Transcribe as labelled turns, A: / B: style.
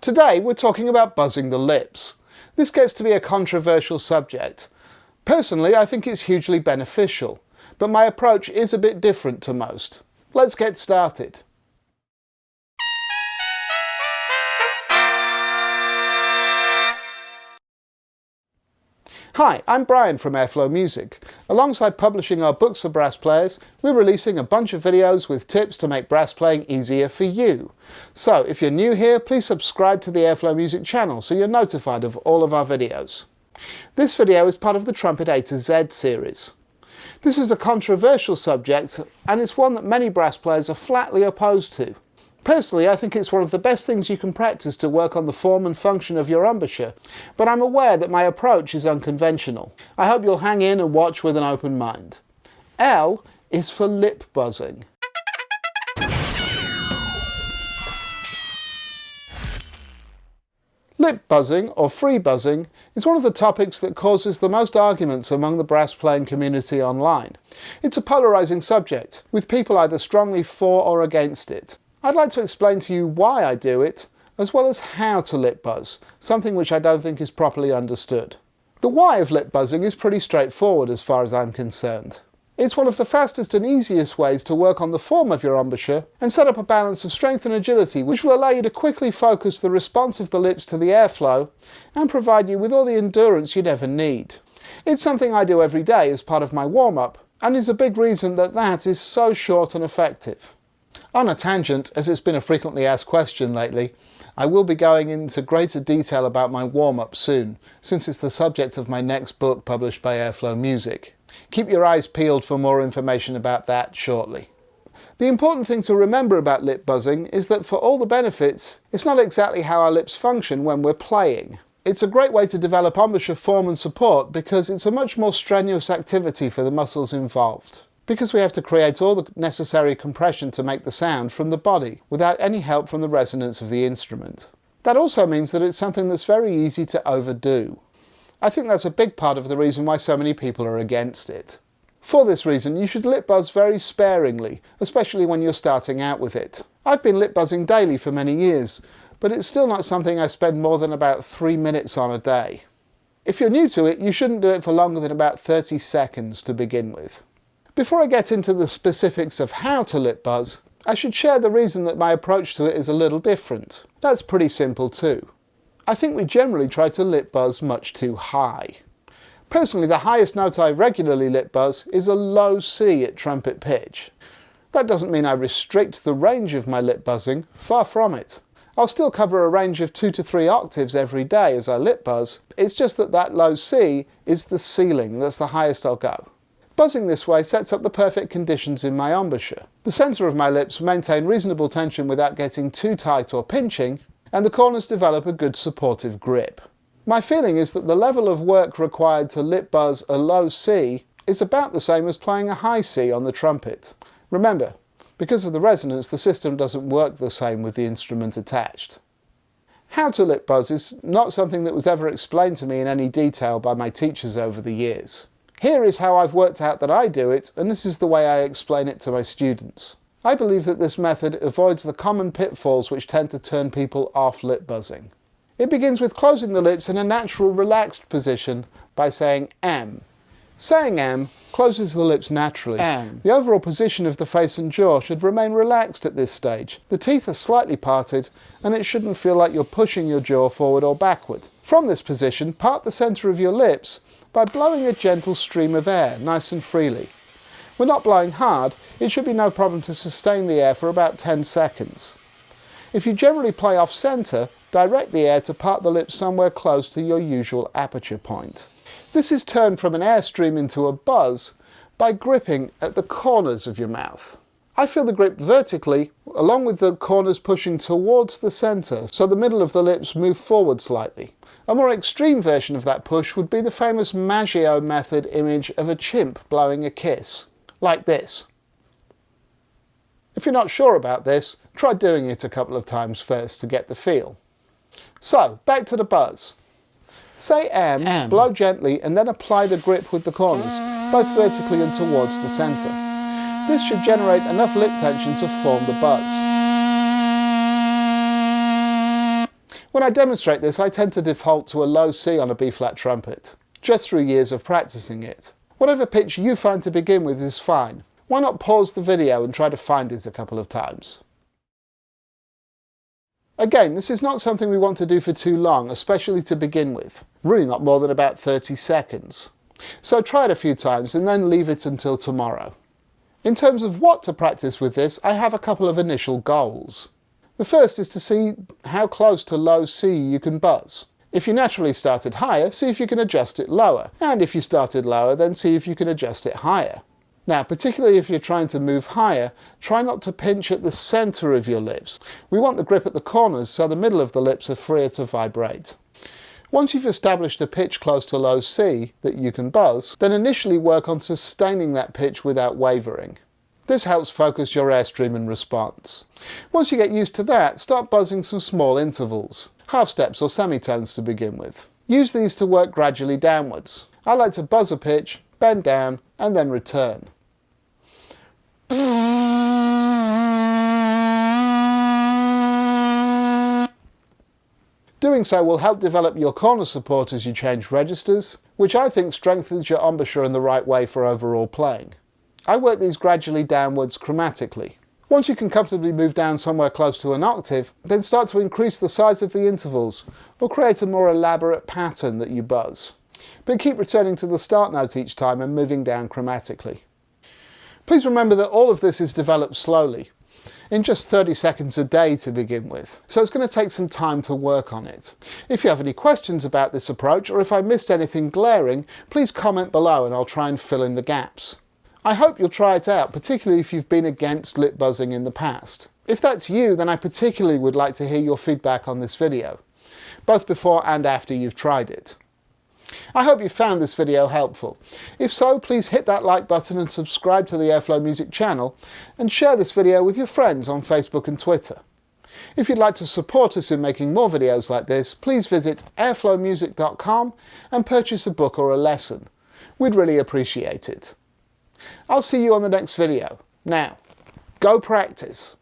A: Today we're talking about buzzing the lips. This gets to be a controversial subject. Personally, I think it's hugely beneficial, but my approach is a bit different to most. Let's get started. Hi, I'm Brian from Airflow Music. Alongside publishing our books for brass players, we're releasing a bunch of videos with tips to make brass playing easier for you. So, if you're new here, please subscribe to the Airflow Music channel so you're notified of all of our videos. This video is part of the Trumpet A-Z series. This is a controversial subject, and it's one that many brass players are flatly opposed to. Personally, I think it's one of the best things you can practice to work on the form and function of your embouchure, but I'm aware that my approach is unconventional. I hope you'll hang in and watch with an open mind. L is for lip buzzing. Lip buzzing, or free buzzing, is one of the topics that causes the most arguments among the brass playing community online. It's a polarizing subject, with people either strongly for or against it. I'd like to explain to you why I do it, as well as how to lip buzz, something which I don't think is properly understood. The why of lip buzzing is pretty straightforward as far as I'm concerned. It's one of the fastest and easiest ways to work on the form of your embouchure and set up a balance of strength and agility which will allow you to quickly focus the response of the lips to the airflow and provide you with all the endurance you'd ever need. It's something I do every day as part of my warm-up, and is a big reason that is so short and effective. On a tangent, as it's been a frequently asked question lately, I will be going into greater detail about my warm-up soon, since it's the subject of my next book published by Airflow Music. Keep your eyes peeled for more information about that shortly. The important thing to remember about lip buzzing is that for all the benefits, it's not exactly how our lips function when we're playing. It's a great way to develop embouchure form and support because it's a much more strenuous activity for the muscles involved. Because we have to create all the necessary compression to make the sound from the body, without any help from the resonance of the instrument. That also means that it's something that's very easy to overdo. I think that's a big part of the reason why so many people are against it. For this reason, you should lip buzz very sparingly, especially when you're starting out with it. I've been lip buzzing daily for many years, but it's still not something I spend more than about 3 minutes on a day. If you're new to it, you shouldn't do it for longer than about 30 seconds to begin with. Before I get into the specifics of how to lip buzz, I should share the reason that my approach to it is a little different. That's pretty simple too. I think we generally try to lip buzz much too high. Personally, the highest note I regularly lip buzz is a low C at trumpet pitch. That doesn't mean I restrict the range of my lip buzzing, far from it. I'll still cover a range of 2 to 3 octaves every day as I lip buzz, it's just that low C is the ceiling, that's the highest I'll go. Buzzing this way sets up the perfect conditions in my embouchure. The centre of my lips maintain reasonable tension without getting too tight or pinching, and the corners develop a good supportive grip. My feeling is that the level of work required to lip buzz a low C is about the same as playing a high C on the trumpet. Remember, because of the resonance, the system doesn't work the same with the instrument attached. How to lip buzz is not something that was ever explained to me in any detail by my teachers over the years. Here is how I've worked out that I do it, and this is the way I explain it to my students. I believe that this method avoids the common pitfalls which tend to turn people off lip buzzing. It begins with closing the lips in a natural relaxed position by saying M. Saying M closes the lips naturally. M. The overall position of the face and jaw should remain relaxed at this stage. The teeth are slightly parted, and it shouldn't feel like you're pushing your jaw forward or backward. From this position, part the centre of your lips by blowing a gentle stream of air, nice and freely. We're not blowing hard, it should be no problem to sustain the air for about 10 seconds. If you generally play off centre, direct the air to part the lips somewhere close to your usual aperture point. This is turned from an airstream into a buzz by gripping at the corners of your mouth. I feel the grip vertically, along with the corners pushing towards the centre, so the middle of the lips move forward slightly. A more extreme version of that push would be the famous Maggio method image of a chimp blowing a kiss, like this. If you're not sure about this, try doing it a couple of times first to get the feel. So, back to the buzz. Say M, blow gently, and then apply the grip with the corners, both vertically and towards the centre. This should generate enough lip tension to form the buzz. When I demonstrate this, I tend to default to a low C on a B-flat trumpet, just through years of practicing it. Whatever pitch you find to begin with is fine. Why not pause the video and try to find it a couple of times? Again, this is not something we want to do for too long, especially to begin with. Really not more than about 30 seconds. So try it a few times and then leave it until tomorrow. In terms of what to practice with this, I have a couple of initial goals. The first is to see how close to low C you can buzz. If you naturally started higher, see if you can adjust it lower. And if you started lower, then see if you can adjust it higher. Now, particularly if you're trying to move higher, try not to pinch at the centre of your lips. We want the grip at the corners so the middle of the lips are freer to vibrate. Once you've established a pitch close to low C that you can buzz, then initially work on sustaining that pitch without wavering. This helps focus your airstream and response. Once you get used to that, start buzzing some small intervals, half steps or semitones to begin with. Use these to work gradually downwards. I like to buzz a pitch, bend down, and then return. Doing so will help develop your corner support as you change registers, which I think strengthens your embouchure in the right way for overall playing. I work these gradually downwards chromatically. Once you can comfortably move down somewhere close to an octave, then start to increase the size of the intervals, or create a more elaborate pattern that you buzz. But keep returning to the start note each time and moving down chromatically. Please remember that all of this is developed slowly, in just 30 seconds a day to begin with, so it's going to take some time to work on it. If you have any questions about this approach, or if I missed anything glaring, please comment below and I'll try and fill in the gaps. I hope you'll try it out, particularly if you've been against lip buzzing in the past. If that's you, then I particularly would like to hear your feedback on this video, both before and after you've tried it. I hope you found this video helpful. If so, please hit that like button and subscribe to the Airflow Music channel, and share this video with your friends on Facebook and Twitter. If you'd like to support us in making more videos like this, please visit airflowmusic.com and purchase a book or a lesson. We'd really appreciate it. I'll see you on the next video. Now, go practice.